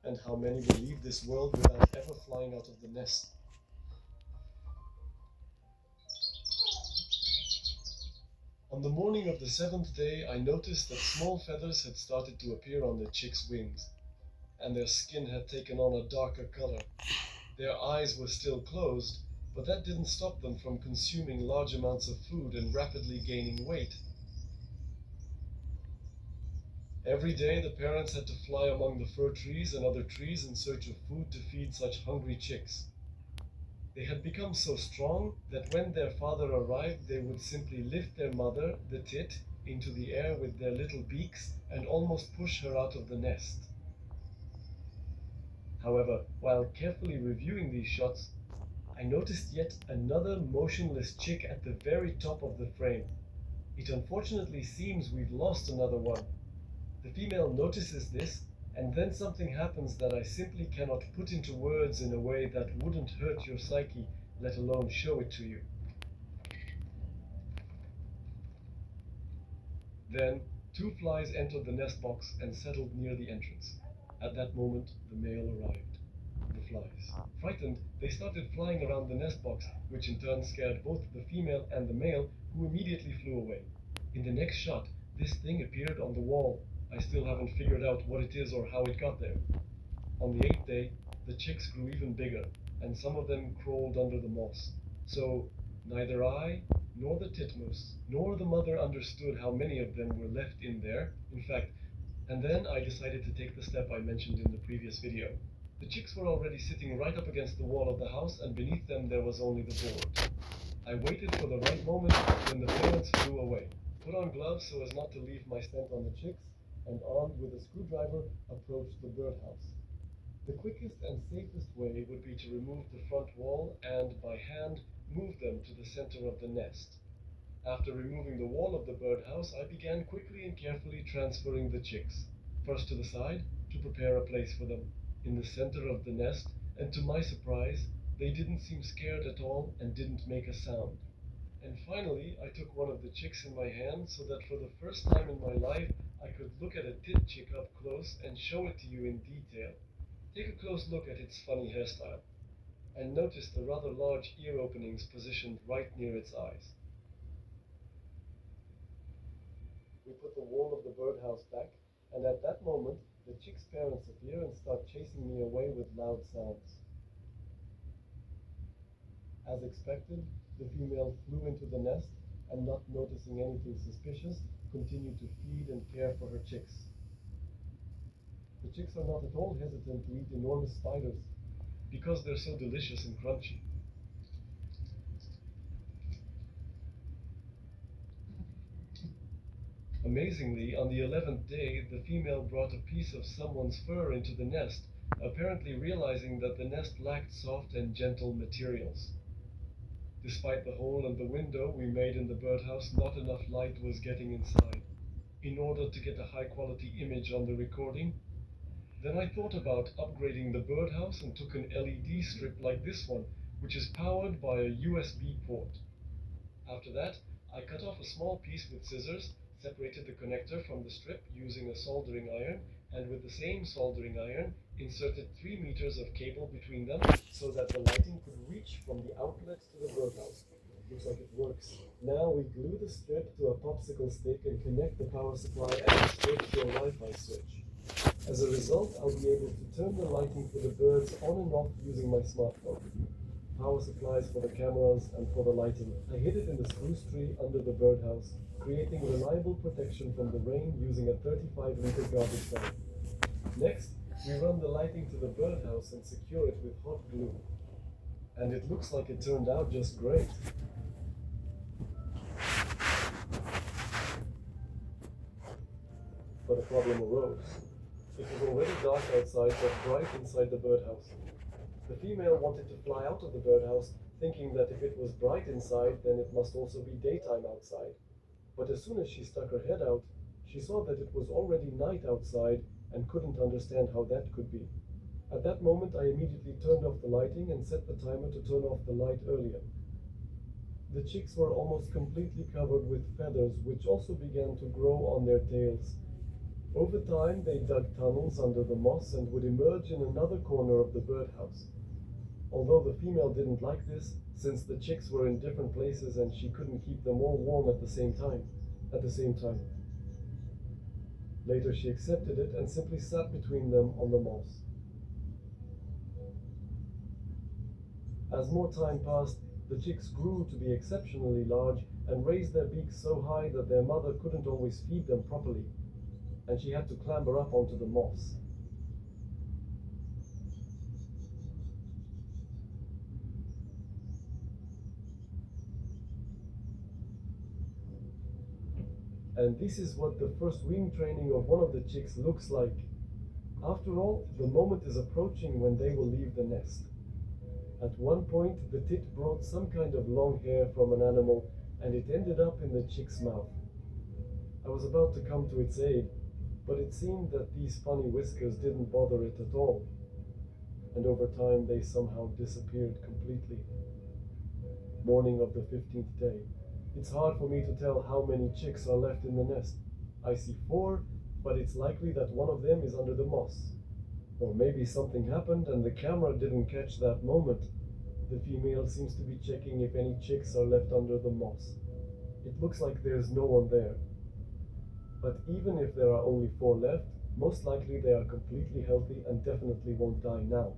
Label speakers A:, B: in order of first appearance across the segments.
A: and how many will leave this world without ever flying out of the nest. On the morning of the seventh day, I noticed that small feathers had started to appear on the chicks' wings, and their skin had taken on a darker color. Their eyes were still closed, but that didn't stop them from consuming large amounts of food and rapidly gaining weight. Every day, the parents had to fly among the fir trees and other trees in search of food to feed such hungry chicks. They had become so strong that when their father arrived, they would simply lift their mother, the tit, into the air with their little beaks and almost push her out of the nest. However, while carefully reviewing these shots, I noticed yet another motionless chick at the very top of the frame. It unfortunately seems we've lost another one. The female notices this, and then something happens that I simply cannot put into words in a way that wouldn't hurt your psyche, let alone show it to you. Then, two flies entered the nest box and settled near the entrance. At that moment, the male arrived. The flies. Frightened, they started flying around the nest box, which in turn scared both the female and the male, who immediately flew away. In the next shot, this thing appeared on the wall. I still haven't figured out what it is or how it got there. On the eighth day, the chicks grew even bigger, and some of them crawled under the moss. So, neither I, nor the titmouse, nor the mother understood how many of them were left in there. In fact, and then I decided to take the step I mentioned in the previous video. The chicks were already sitting right up against the wall of the house, and beneath them there was only the board. I waited for the right moment when the parents flew away, put on gloves so as not to leave my scent on the chicks, and armed with a screwdriver, approached the birdhouse. The quickest and safest way would be to remove the front wall and, by hand, move them to the center of the nest. After removing the wall of the birdhouse, I began quickly and carefully transferring the chicks, first to the side, to prepare a place for them, in the center of the nest, and to my surprise, they didn't seem scared at all and didn't make a sound. And finally, I took one of the chicks in my hand so that for the first time in my life, I could look at a tit chick up close and show it to you in detail. Take a close look at its funny hairstyle, and notice the rather large ear openings positioned right near its eyes. We put the wall of the birdhouse back, and at that moment, the chick's parents appear and start chasing me away with loud sounds. As expected, the female flew into the nest and, not noticing anything suspicious, continued to feed and care for her chicks. The chicks are not at all hesitant to eat enormous spiders because they're so delicious and crunchy. Amazingly, on the 11th day, the female brought a piece of someone's fur into the nest, apparently realizing that the nest lacked soft and gentle materials. Despite the hole and the window we made in the birdhouse, not enough light was getting inside. In order to get a high-quality image on the recording, then I thought about upgrading the birdhouse and took an LED strip like this one, which is powered by a USB port. After that, I cut off a small piece with scissors, separated the connector from the strip using a soldering iron, and with the same soldering iron, inserted 3 meters of cable between them so that the lighting could reach from the outlet to the birdhouse. Looks like it works. Now we glue the strip to a popsicle stick and connect the power supply and the strip to a Wi-Fi switch. As a result, I'll be able to turn the lighting for the birds on and off using my smartphone. Power supplies for the cameras and for the lighting. I hid it in the spruce tree under the birdhouse, creating reliable protection from the rain using a 35-liter garbage bag. Next, we run the lighting to the birdhouse and secure it with hot glue. And it looks like it turned out just great. But a problem arose. It was already dark outside, but bright inside the birdhouse. The female wanted to fly out of the birdhouse, thinking that if it was bright inside, then it must also be daytime outside. But as soon as she stuck her head out, she saw that it was already night outside and couldn't understand how that could be. At that moment, I immediately turned off the lighting and set the timer to turn off the light earlier. The chicks were almost completely covered with feathers, which also began to grow on their tails. Over time, they dug tunnels under the moss and would emerge in another corner of the birdhouse. Although the female didn't like this, since the chicks were in different places and she couldn't keep them all warm at the same time. Later she accepted it and simply sat between them on the moss. As more time passed, the chicks grew to be exceptionally large and raised their beaks so high that their mother couldn't always feed them properly, and she had to clamber up onto the moss. And this is what the first wing training of one of the chicks looks like. After all, the moment is approaching when they will leave the nest. At one point, the tit brought some kind of long hair from an animal, and it ended up in the chick's mouth. I was about to come to its aid, but it seemed that these funny whiskers didn't bother it at all, and over time they somehow disappeared completely. Morning of the 15th day. It's hard for me to tell how many chicks are left in the nest. I see 4, but it's likely that one of them is under the moss. Or maybe something happened and the camera didn't catch that moment. The female seems to be checking if any chicks are left under the moss. It looks like there's no one there. But even if there are only 4 left, most likely they are completely healthy and definitely won't die now.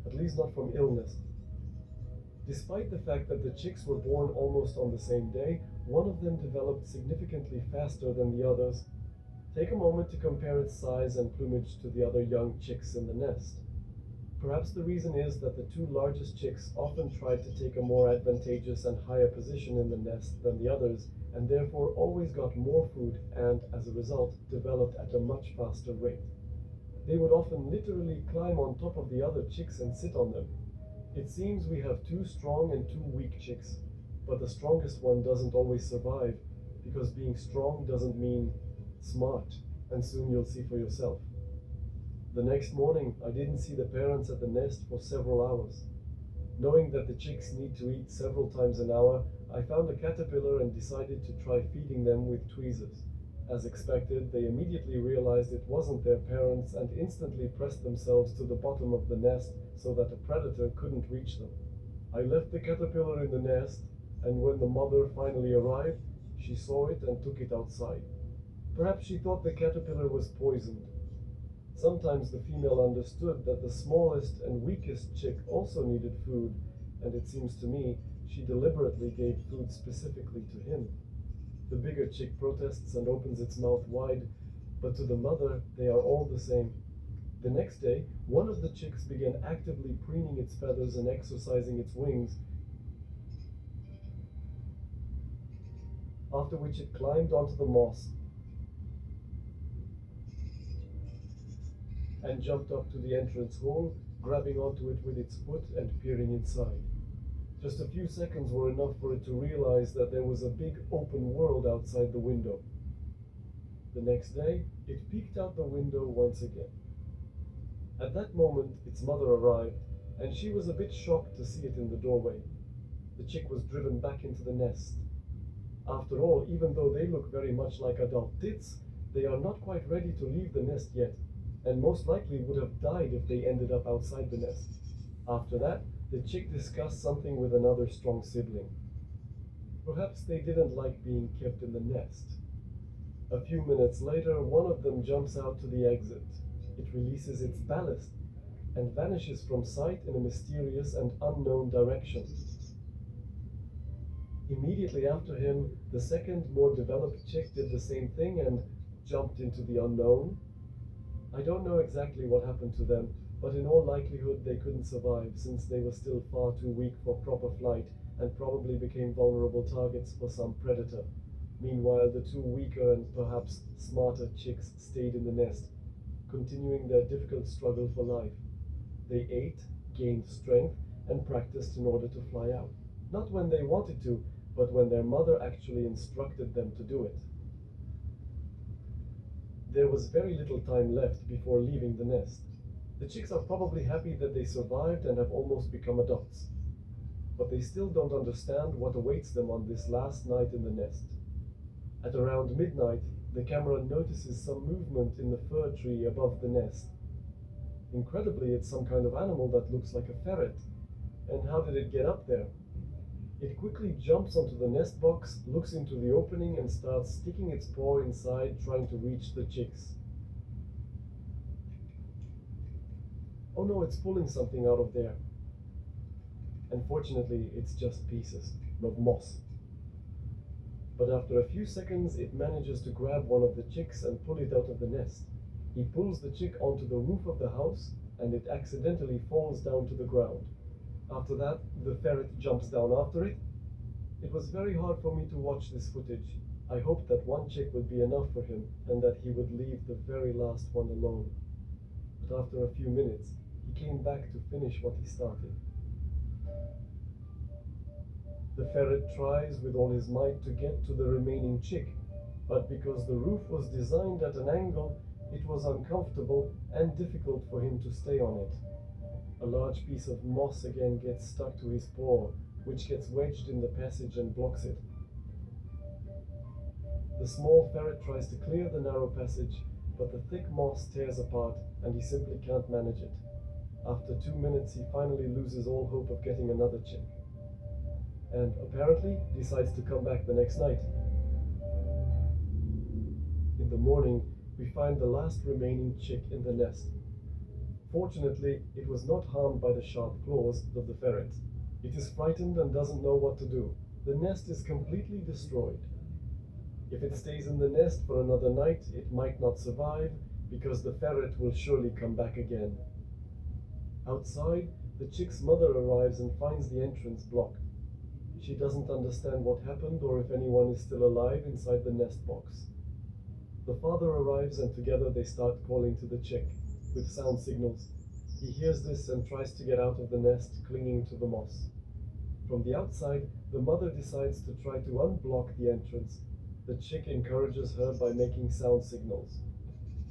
A: At least not from illness. Despite the fact that the chicks were born almost on the same day, one of them developed significantly faster than the others. Take a moment to compare its size and plumage to the other young chicks in the nest. Perhaps the reason is that the 2 largest chicks often tried to take a more advantageous and higher position in the nest than the others, and therefore always got more food and, as a result, developed at a much faster rate. They would often literally climb on top of the other chicks and sit on them. It seems we have 2 strong and 2 weak chicks, but the strongest one doesn't always survive, because being strong doesn't mean smart, and soon you'll see for yourself. The next morning, I didn't see the parents at the nest for several hours. Knowing that the chicks need to eat several times an hour, I found a caterpillar and decided to try feeding them with tweezers. As expected, they immediately realized it wasn't their parents and instantly pressed themselves to the bottom of the nest so that a predator couldn't reach them. I left the caterpillar in the nest, and when the mother finally arrived, she saw it and took it outside. Perhaps she thought the caterpillar was poisoned. Sometimes the female understood that the smallest and weakest chick also needed food, and it seems to me she deliberately gave food specifically to him. The bigger chick protests and opens its mouth wide, but to the mother they are all the same. The next day, one of the chicks began actively preening its feathers and exercising its wings, after which it climbed onto the moss and jumped up to the entrance hole, grabbing onto it with its foot and peering inside. Just a few seconds were enough for it to realize that there was a big open world outside the window. The next day, it peeked out the window once again. At that moment, its mother arrived, and she was a bit shocked to see it in the doorway. The chick was driven back into the nest. After all, even though they look very much like adult tits, they are not quite ready to leave the nest yet, and most likely would have died if they ended up outside the nest. After that, the chick discussed something with another strong sibling. Perhaps they didn't like being kept in the nest. A few minutes later, one of them jumps out to the exit. It releases its ballast and vanishes from sight in a mysterious and unknown direction. Immediately after him, the second, more developed chick did the same thing and jumped into the unknown. I don't know exactly what happened to them, but in all likelihood they couldn't survive since they were still far too weak for proper flight and probably became vulnerable targets for some predator. Meanwhile, the 2 weaker and perhaps smarter chicks stayed in the nest, continuing their difficult struggle for life. They ate, gained strength, and practiced in order to fly out. Not when they wanted to, but when their mother actually instructed them to do it. There was very little time left before leaving the nest. The chicks are probably happy that they survived and have almost become adults. But they still don't understand what awaits them on this last night in the nest. At around midnight, The camera notices some movement in the fir tree above the nest. Incredibly, it's some kind of animal that looks like a ferret. And how did it get up there? It quickly jumps onto the nest box, looks into the opening, and starts sticking its paw inside, trying to reach the chicks. Oh no, it's pulling something out of there. Unfortunately, it's just pieces of moss. But after a few seconds, it manages to grab one of the chicks and pull it out of the nest. He pulls the chick onto the roof of the house, and it accidentally falls down to the ground. After that, the ferret jumps down after it. It was very hard for me to watch this footage. I hoped that one chick would be enough for him, and that he would leave the very last one alone. But after a few minutes, he came back to finish what he started. The ferret tries with all his might to get to the remaining chick, but because the roof was designed at an angle, it was uncomfortable and difficult for him to stay on it. A large piece of moss again gets stuck to his paw, which gets wedged in the passage and blocks it. The small ferret tries to clear the narrow passage, but the thick moss tears apart and he simply can't manage it. After 2 minutes, he finally loses all hope of getting another chick, and apparently decides to come back the next night. In the morning, we find the last remaining chick in the nest. Fortunately, it was not harmed by the sharp claws of the ferret. It is frightened and doesn't know what to do. The nest is completely destroyed. If it stays in the nest for another night, it might not survive because the ferret will surely come back again. Outside, the chick's mother arrives and finds the entrance blocked. She doesn't understand what happened or if anyone is still alive inside the nest box. The father arrives and together they start calling to the chick with sound signals. He hears this and tries to get out of the nest, clinging to the moss. From the outside, the mother decides to try to unblock the entrance. The chick encourages her by making sound signals.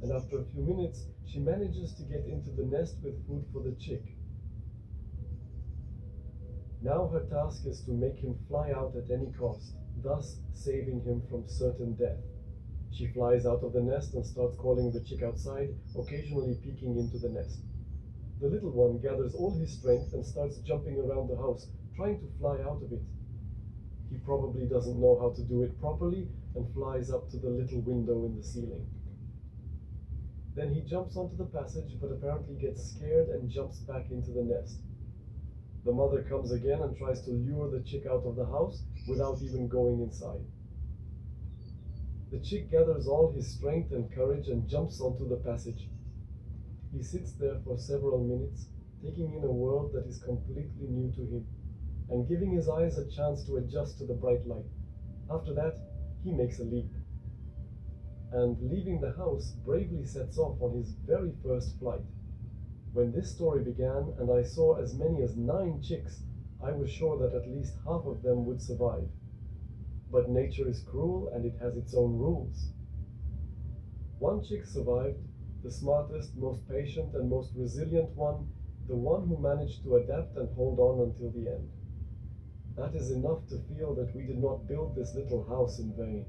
A: And after a few minutes, she manages to get into the nest with food for the chick. Now her task is to make him fly out at any cost, thus saving him from certain death. She flies out of the nest and starts calling the chick outside, occasionally peeking into the nest. The little one gathers all his strength and starts jumping around the house, trying to fly out of it. He probably doesn't know how to do it properly and flies up to the little window in the ceiling. Then he jumps onto the passage, but apparently gets scared and jumps back into the nest. The mother comes again and tries to lure the chick out of the house without even going inside. The chick gathers all his strength and courage and jumps onto the passage. He sits there for several minutes, taking in a world that is completely new to him, and giving his eyes a chance to adjust to the bright light. After that, he makes a leap, and leaving the house, bravely sets off on his very first flight. When this story began and I saw as many as 9 chicks, I was sure that at least half of them would survive. But nature is cruel and it has its own rules. 1 chick survived, the smartest, most patient, and most resilient one, the one who managed to adapt and hold on until the end. That is enough to feel that we did not build this little house in vain.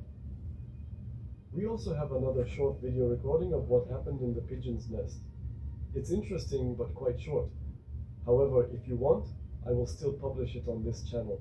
A: We also have another short video recording of what happened in the pigeon's nest. It's interesting but quite short. However, if you want, I will still publish it on this channel.